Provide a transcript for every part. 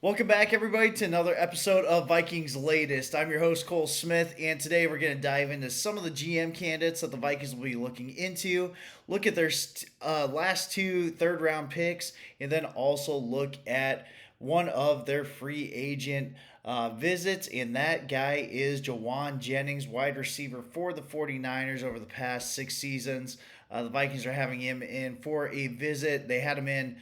Welcome back, everybody, to another episode of Vikings Latest. I'm your host, Cole Smith, and today we're going to dive into some of the GM candidates that the Vikings will be looking into, look at their last two third-round picks, and then also look at one of their free agent visits, and that guy is Jauan Jennings, wide receiver for the 49ers over the past 6 seasons. The Vikings are having him in for a visit. They had him in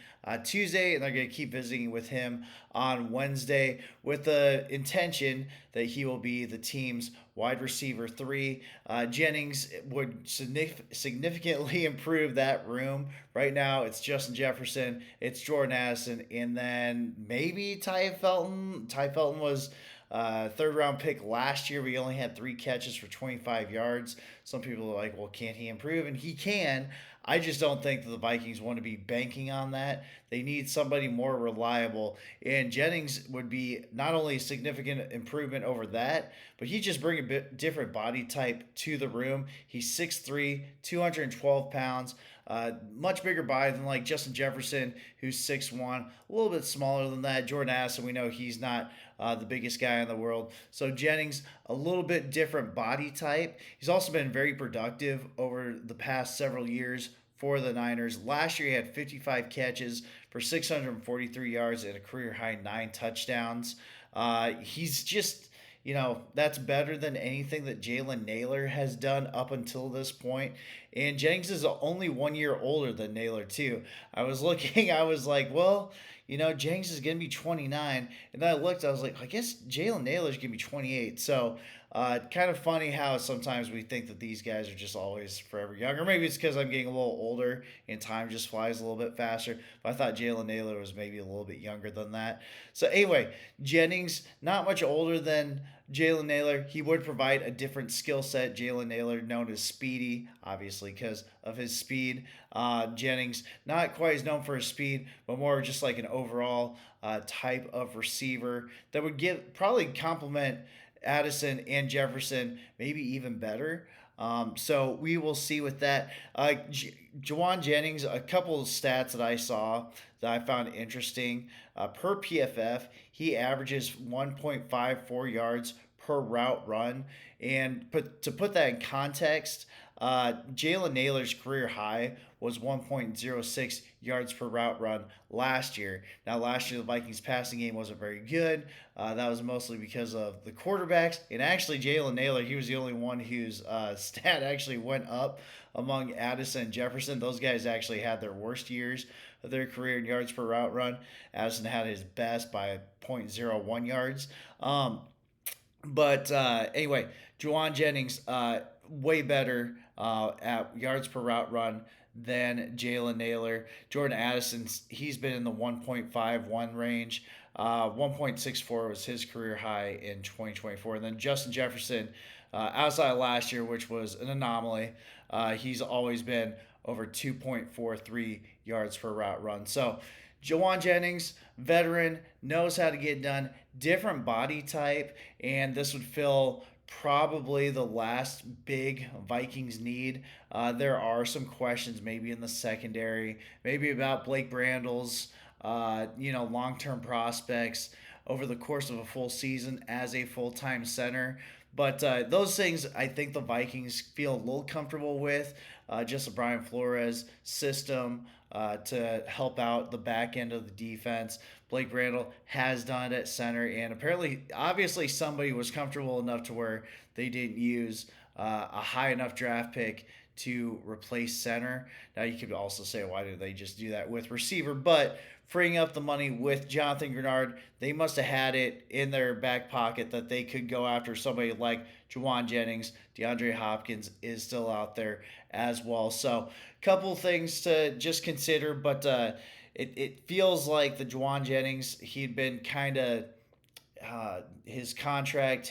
Tuesday, and they're going to keep visiting with him on Wednesday with the intention that he will be the team's wide receiver three. Jennings would significantly improve that room. Right now, it's Justin Jefferson, it's Jordan Addison, and then maybe Ty Felton. Ty Felton was third round pick last year. We only had 3 catches for 25 yards. Some people are like, well, can't he improve? And he can. I just don't think that the Vikings want to be banking on that. They need somebody more reliable. And Jennings would be not only a significant improvement over that, but he just bring a bit different body type to the room. He's 6'3", 212 pounds. Much bigger body than like Justin Jefferson, who's 6'1", a little bit smaller than that. Jordan Addison, we know he's not the biggest guy in the world. So Jennings, a little bit different body type. He's also been very productive over the past several years for the Niners. Last year, he had 55 catches for 643 yards and a career high 9 touchdowns. He's just, that's better than anything that Jalen Nailor has done up until this point. And Jennings is only 1 year older than Nailor, too. I was looking, I was like, well, Jennings is going to be 29. And then I looked, I was like, I guess Jalen Nailor is going to be 28. So kind of funny how sometimes we think that these guys are just always forever younger. Maybe it's because I'm getting a little older and time just flies a little bit faster. But I thought Jalen Nailor was maybe a little bit younger than that. So anyway, Jennings, not much older than Jalen Nailor. He would provide a different skill set. Jalen Nailor, known as Speedy, obviously because of his speed. Jennings, not quite as known for his speed, but more just like an overall type of receiver that would probably complement Addison and Jefferson, maybe even better. So we will see with that. Jauan Jennings, a couple of stats that I saw that I found interesting. Per PFF, he averages 1.54 yards per route run. And to put that in context, Jalen Nailor's career high was 1.06 yards per route run last year. Now, last year, the Vikings passing game wasn't very good. That was mostly because of the quarterbacks. And actually, Jalen Nailor, he was the only one whose stat actually went up among Addison and Jefferson. Those guys actually had their worst years of their career in yards per route run. Addison had his best by zero point 0.01 yards. But anyway, Jauan Jennings, way better at yards per route run than Jalen Nailor. Jordan Addison, he's been in the 1.51 range. 1.64 was his career high in 2024. And then Justin Jefferson, outside of last year, which was an anomaly, he's always been over 2.43 yards per route run. So Jauan Jennings, veteran, knows how to get done, different body type, and this would fill probably the last big Vikings need. There are some questions maybe in the secondary, maybe about Blake Brandel's, long-term prospects over the course of a full season as a full-time center. But those things I think the Vikings feel a little comfortable with. Just a Brian Flores system to help out the back end of the defense. Blake Brandel has done it at center, and apparently, obviously, somebody was comfortable enough to where they didn't use a high enough draft pick to replace center. Now, you could also say, why did they just do that with receiver? But freeing up the money with Jonathan Grenard, they must have had it in their back pocket that they could go after somebody like Jauan Jennings. DeAndre Hopkins is still out there as well. So, couple things to just consider, but it feels like the Jauan Jennings, he'd been kind of his contract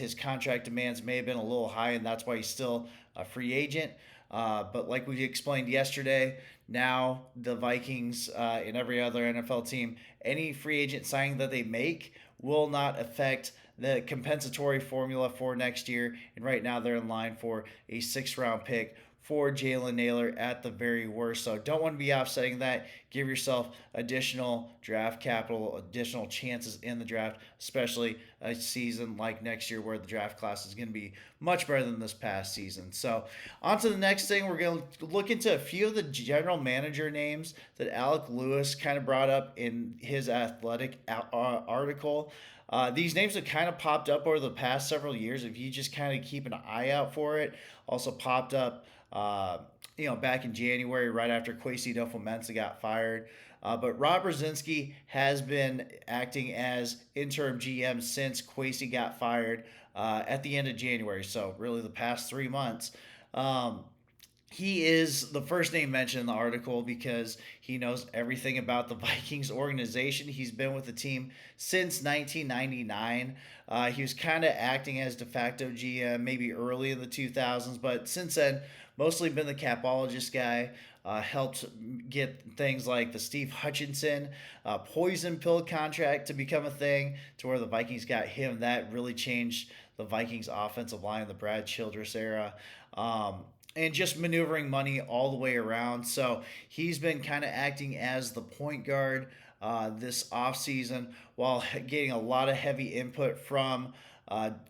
demands may have been a little high, and that's why he's still a free agent. But like we explained yesterday, now the Vikings and every other NFL team, any free agent signing that they make will not affect the compensatory formula for next year. And right now they're in line for a 6th round pick for Jalen Naylor at the very worst. So don't want to be offsetting that. Give yourself additional draft capital, additional chances in the draft, especially a season like next year where the draft class is going to be much better than this past season. So on to the next thing. We're going to look into a few of the general manager names that Alec Lewis kind of brought up in his athletic article. These names have kind of popped up over the past several years. If you just kind of keep an eye out for it, also popped up, back in January, right after Kwesi Adofo-Mensah got fired. But Rob Brzezinski has been acting as interim GM since Kwesi got fired at the end of January. So really, the past 3 months. He is the first name mentioned in the article because he knows everything about the Vikings organization. He's been with the team since 1999. He was kind of acting as de facto GM maybe early in the 2000s, but since then, mostly been the capologist guy. Helped get things like the Steve Hutchinson poison pill contract to become a thing, to where the Vikings got him. That really changed the Vikings offensive line in the Brad Childress era. And just maneuvering money all the way around. So he's been kind of acting as the point guard this offseason while getting a lot of heavy input from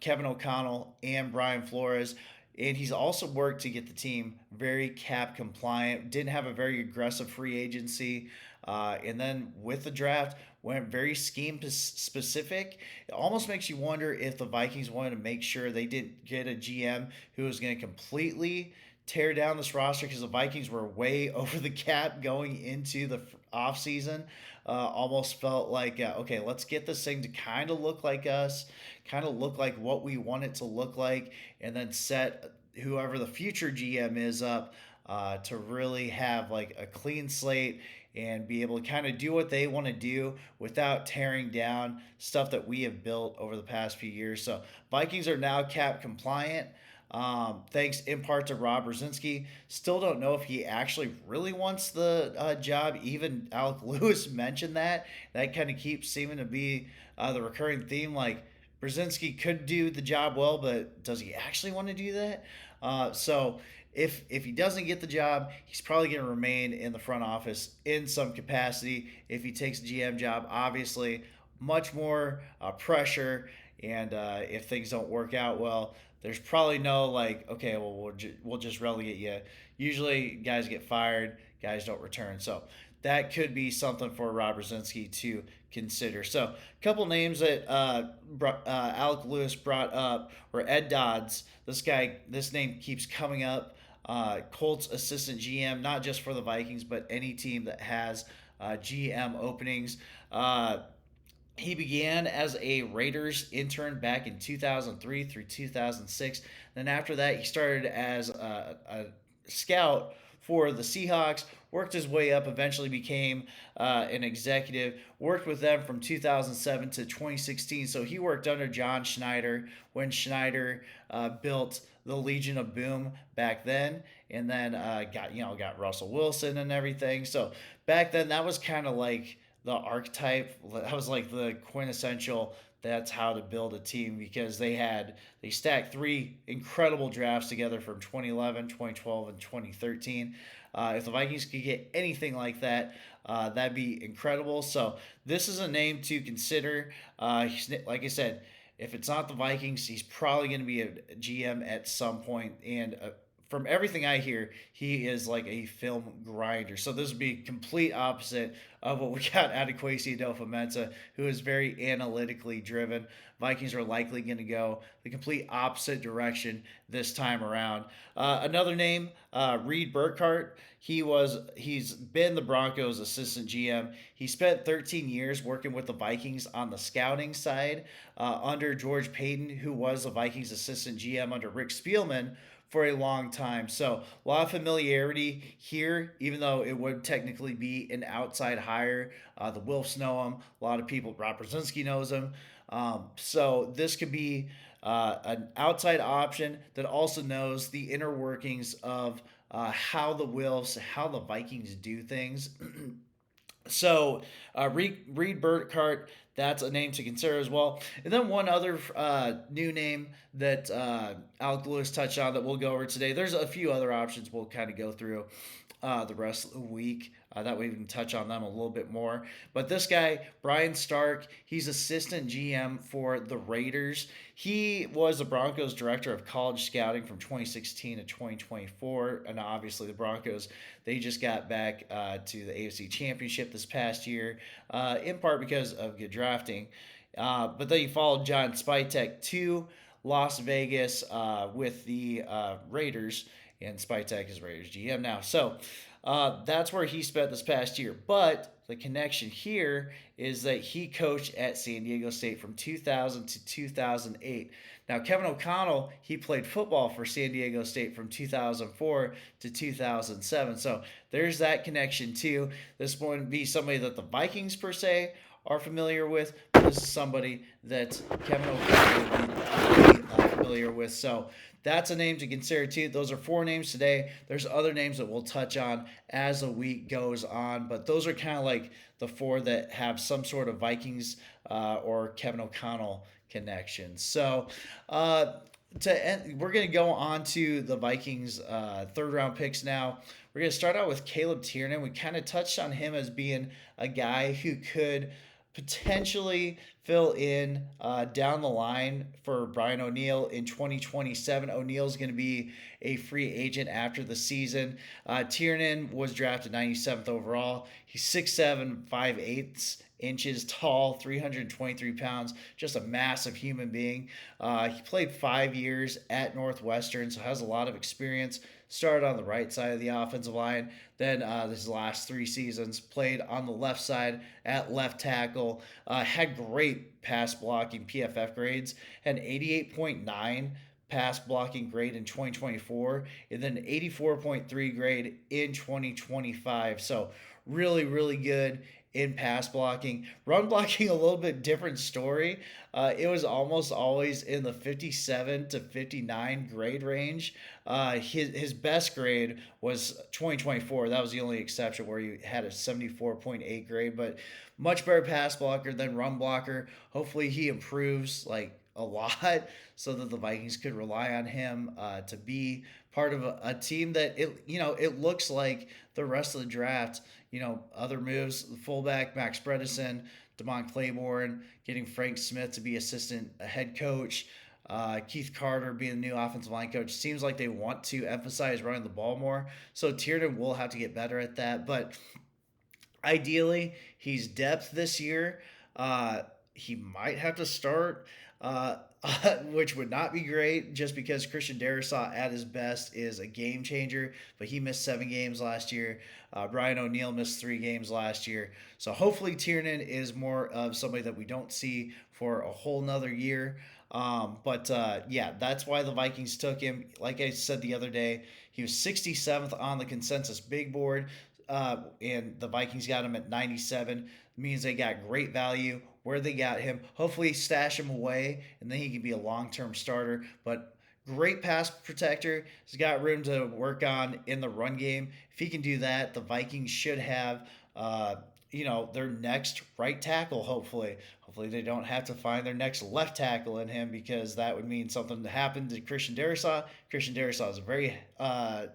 Kevin O'Connell and Brian Flores. And he's also worked to get the team very cap compliant, didn't have a very aggressive free agency. And then with the draft, went very scheme specific. It almost makes you wonder if the Vikings wanted to make sure they didn't get a GM who was going to completely tear down this roster, because the Vikings were way over the cap going into the offseason. Almost felt like, okay, let's get this thing to kind of look like us, kind of look like what we want it to look like, and then set whoever the future GM is up to really have like a clean slate and be able to kind of do what they want to do without tearing down stuff that we have built over the past few years. So Vikings are now cap compliant. Thanks in part to Rob Brzezinski. Still don't know if he actually really wants the job. Even Alec Lewis mentioned that. That kind of keeps seeming to be the recurring theme. Like, Brzezinski could do the job well, but does he actually want to do that? So if he doesn't get the job, he's probably going to remain in the front office in some capacity. If he takes the GM job, obviously much more pressure, and if things don't work out well, there's probably no like, okay, well we'll just relegate you. Usually guys get fired, guys don't return. So that could be something for Rob Brzezinski to consider. So a couple names that Alec Lewis brought up were Ed Dodds. This name keeps coming up. Colts assistant GM, not just for the Vikings, but any team that has GM openings. He began as a Raiders intern back in 2003 through 2006. Then after that, he started as a scout for the Seahawks, worked his way up, eventually became an executive, worked with them from 2007 to 2016. So he worked under John Schneider when Schneider built the Legion of Boom back then, and then got Russell Wilson and everything. So back then, that was kind of like the archetype. That was like the quintessential, that's how to build a team, because they stacked three incredible drafts together from 2011, 2012, and 2013. If the Vikings could get anything like that, that'd be incredible. So this is a name to consider. Like I said, if it's not the Vikings, he's probably going to be a GM at some point. And from everything I hear, he is like a film grinder. So this would be complete opposite of what we got out of Kwesi Adofo-Mensah, who is very analytically driven. Vikings are likely going to go the complete opposite direction this time around. Another name, Reed Burkhardt. He's been the Broncos assistant GM. He spent 13 years working with the Vikings on the scouting side under George Payton, who was the Vikings assistant GM under Rick Spielman for a long time. So a lot of familiarity here, even though it would technically be an outside hire. The Wilfs know him. A lot of people, Rob Brzezinski knows him. So this could be an outside option that also knows the inner workings of how the Wilfs, how the Vikings do things. So Reed Burkhart, that's a name to consider as well. And then one other new name that Alec Lewis touched on that we'll go over today. There's a few other options we'll kind of go through the rest of the week. That way we can touch on them a little bit more. But this guy, Brian Stark, he's assistant GM for the Raiders. He was the Broncos director of college scouting from 2016 to 2024. And obviously the Broncos, they just got back to the AFC Championship this past year, in part because of good drafting. But then he followed John Spytek to Las Vegas with the Raiders, and Spytek is Raiders GM now. So that's where he spent this past year. But the connection here is that he coached at San Diego State from 2000 to 2008. Now, Kevin O'Connell, he played football for San Diego State from 2004 to 2007. So there's that connection too. This wouldn't be somebody that the Vikings per se are familiar with, but this is somebody that Kevin O'Connell would be familiar with. So that's a name to consider too. Those are 4 names today. There's other names that we'll touch on as the week goes on, but those are kind of like the 4 that have some sort of Vikings or Kevin O'Connell connection. So we're going to go on to the Vikings third round picks now. We're going to start out with Caleb Tiernan. We kind of touched on him as being a guy who could potentially fill in down the line for Brian O'Neill in 2027. O'Neill's going to be a free agent after the season. Tiernan was drafted 97th overall. He's 6'7", 5/8 inches tall, 323 pounds, just a massive human being. He played 5 years at Northwestern, so has a lot of experience. Started on the right side of the offensive line. Then his last 3 seasons played on the left side at left tackle. Had great pass blocking PFF grades. Had an 88.9 pass blocking grade in 2024 and then an 84.3 grade in 2025. So really, really good in pass blocking. Run blocking, a little bit different story. It was almost always in the 57 to 59 grade range. His best grade was 2024. That was the only exception where he had a 74.8 grade, but much better pass blocker than run blocker. Hopefully he improves like a lot so that the Vikings could rely on him to be part of a team that it looks like the rest of the draft. Other moves, the fullback Max Bredesen, Damon Claiborne, getting Frank Smith to be assistant head coach, Keith Carter being the new offensive line coach. Seems like they want to emphasize running the ball more. So Tiernan will have to get better at that. But ideally, he's depth this year. He might have to start, which would not be great just because Christian Darrisaw at his best is a game changer, but he missed 7 games last year. Brian O'Neill missed 3 games last year. So hopefully Tiernan is more of somebody that we don't see for a whole nother year. Yeah, that's why the Vikings took him. Like I said the other day, he was 67th on the consensus big board, and the Vikings got him at 97. It means they got great value where they got him. Hopefully stash him away, and then he can be a long-term starter. But great pass protector. He's got room to work on in the run game. If he can do that, the Vikings should have their next right tackle, hopefully. Hopefully they don't have to find their next left tackle in him, because that would mean something happened to Christian Darrisaw. Christian Darrisaw is very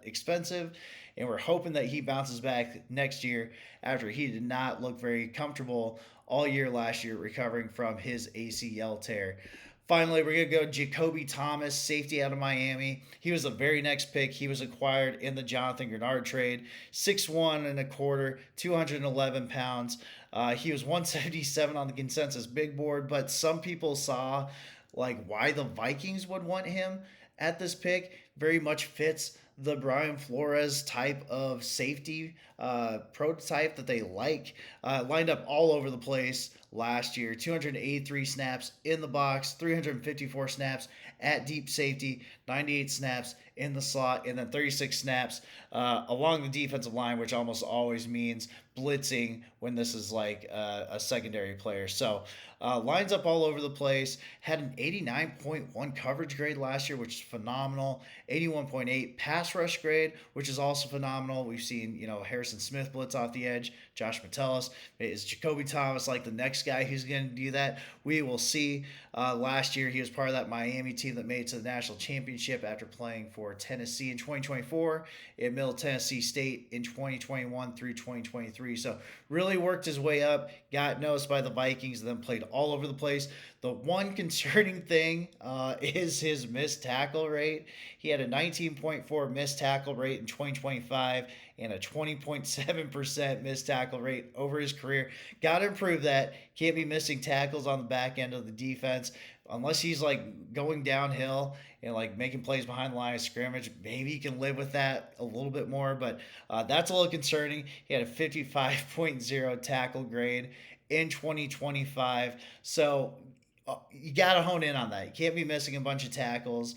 expensive, and we're hoping that he bounces back next year after he did not look very comfortable all year last year recovering from his ACL tear. Finally, we're going to go Jakobe Thomas, safety out of Miami. He was the very next pick. He was acquired in the Jonathan Grenard trade. 6'1" and a quarter, 211 pounds. He was 177 on the consensus big board, but some people saw why the Vikings would want him at this pick. Very much fits the Brian Flores type of safety prototype that they like. Lined up all over the place last year. 283 snaps in the box, 354 snaps at deep safety, 98 snaps in the slot, and then 36 snaps along the defensive line, which almost always means blitzing when this is like a secondary player. So lines up all over the place. Had an 89.1 coverage grade last year, which is phenomenal. 81.8 pass rush grade, which is also phenomenal. We've seen, Harrison Smith blitz off the edge, Josh Metellus. Is Jakobe Thomas like the next guy who's going to do that? We will see. Last year, he was part of that Miami team that made it to the national championship after playing for Tennessee in 2024, in Middle Tennessee State in 2021 through 2023. So really worked his way up, got noticed by the Vikings, and then played all over the place. The one concerning thing is his missed tackle rate. He had a 19.4 missed tackle rate in 2025 and a 20.7% missed tackle rate over his career. Got to improve that. Can't be missing tackles on the back end of the defense unless he's like going downhill and like making plays behind the line of scrimmage. Maybe you can live with that a little bit more, but that's a little concerning. He had a 55.0 tackle grade in 2025. So you got to hone in on that. You can't be missing a bunch of tackles.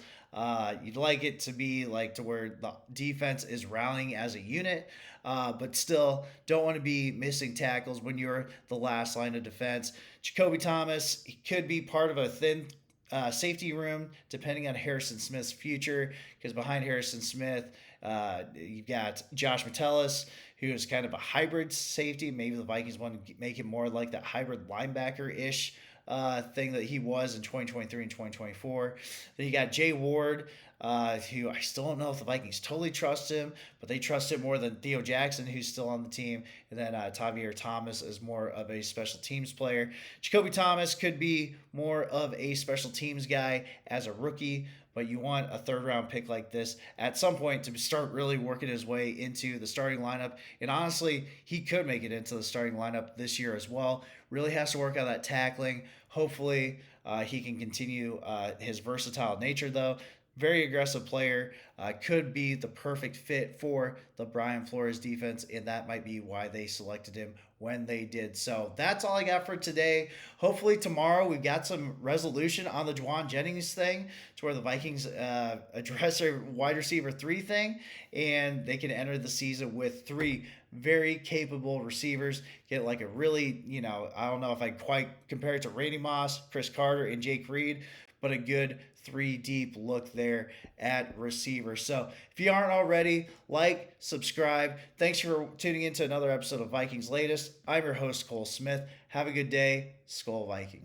You'd like it to be like to where the defense is rallying as a unit, but still don't want to be missing tackles when you're the last line of defense. Jakobe Thomas, he could be part of a thin safety room depending on Harrison Smith's future, because behind Harrison Smith, you've got Josh Metellus, who is kind of a hybrid safety. Maybe the Vikings want to make him more like that hybrid linebacker-ish thing that he was in 2023 and 2024. Then you got Jay Ward, who I still don't know if the Vikings totally trust him, but they trust him more than Theo Jackson, who's still on the team. And then Tavierre Thomas is more of a special teams player. Jakobe Thomas could be more of a special teams guy as a rookie, but you want a third-round pick like this at some point to start really working his way into the starting lineup. And honestly, he could make it into the starting lineup this year as well. Really has to work on that tackling. Hopefully, he can continue his versatile nature, though. Very aggressive player. Could be the perfect fit for the Brian Flores defense, and that might be why they selected him when they did. So that's all I got for today. Hopefully tomorrow we've got some resolution on the Jauan Jennings thing, to where the Vikings address their wide receiver 3 thing, and they can enter the season with 3 very capable receivers. Get like a really, I don't know if I'd quite compare it to Randy Moss, Chris Carter, and Jake Reed, but a good 3 deep look there at receiver. So if you aren't already, like, subscribe. Thanks for tuning in to another episode of Vikings Latest. I'm your host, Cole Smith. Have a good day. Skol Vikings.